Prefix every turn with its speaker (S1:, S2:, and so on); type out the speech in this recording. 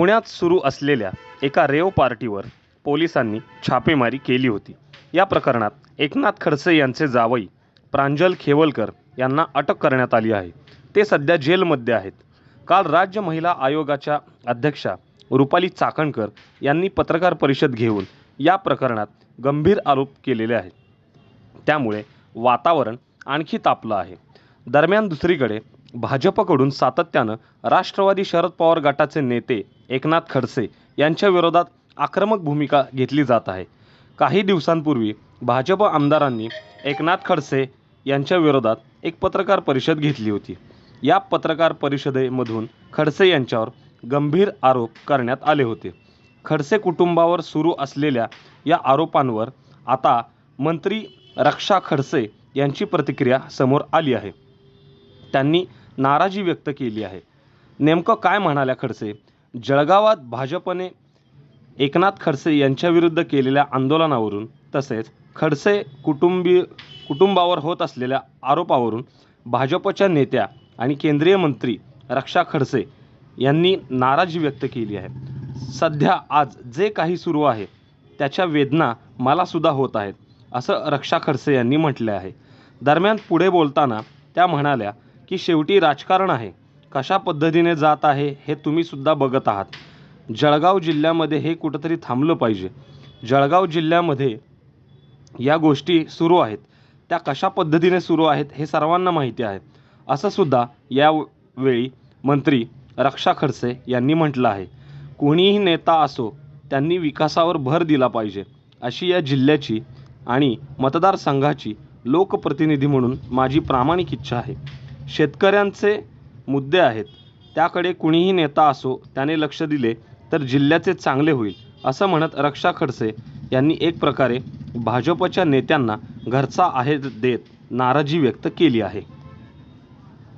S1: पुण्यात सुरू असलेल्या एका रेव पार्टीवर पोलिसांनी छापेमारी केली होती. या प्रकरणात एकनाथ खडसे यांचे जावई प्रांजल खेवलकर यांना अटक करण्यात आली आहे. ते सध्या जेलमध्ये आहेत. काल राज्य महिला आयोगाच्या अध्यक्षा रुपाली चाकणकर यांनी पत्रकार परिषद घेऊन या प्रकरणात गंभीर आरोप केलेले आहेत. त्यामुळे वातावरण आणखी तापलं आहे. दरम्यान दुसरीकडे भाजपकडून सातत्यानं राष्ट्रवादी शरद पवार गटाचे नेते एकनाथ खडसे यांच्या विरोधात आक्रमक भूमिका घेतली जात आहे. काही दिवसांपूर्वी भाजप आमदारांनी एकनाथ खडसे यांच्या विरोधात एक पत्रकार परिषद घेतली होती. या पत्रकार परिषदेमधून खडसे यांच्यावर गंभीर आरोप करण्यात आले होते. खडसे कुटुंबावर सुरू असलेल्या या आरोपांवर आता मंत्री रक्षा खडसे यांची प्रतिक्रिया समोर आली आहे. त्यांनी नाराजी व्यक्त केली आहे. नेमकं काय म्हणाल्या खडसे? जळगावात भाजपने एकनाथ खडसे यांच्याविरुद्ध केलेल्या आंदोलनावरून तसेच खडसे कुटुंबावर होत असलेल्या आरोपावरून भाजपच्या नेत्या आणि केंद्रीय मंत्री रक्षा खडसे यांनी नाराजी व्यक्त केली आहे. सध्या आज जे काही सुरू आहे त्याच्या वेदना मला सुद्धा होत आहेत, असं रक्षा खडसे यांनी म्हटले आहे. दरम्यान पुढे बोलताना त्या म्हणाल्या की शेवटी राजकारण आहे, कशा पद्धतीने जात आहे हे तुम्ही सुद्धा बघत आहात. जळगाव जिल्ह्यामध्ये हे कुठंतरी थांबलं पाहिजे. जळगाव जिल्ह्यामध्ये या गोष्टी सुरू आहेत, त्या कशा पद्धतीने सुरू आहेत हे सर्वांना माहिती आहे, असं सुद्धा यावेळी मंत्री रक्षा खडसे यांनी म्हटलं आहे. कोणीही नेता असो त्यांनी विकासावर भर दिला पाहिजे, अशी या जिल्ह्याची आणि मतदारसंघाची लोकप्रतिनिधी म्हणून माझी प्रामाणिक इच्छा आहे. शेतकऱ्यांचे मुद्दे आहेत, त्याकडे कुणीही नेता असो त्याने लक्ष दिले तर जिल्ह्याचे चांगले होईल, असं म्हणत रक्षा खडसे यांनी एक प्रकारे भाजपच्या नेत्यांना घरचा आहेर देत नाराजी व्यक्त केली आहे.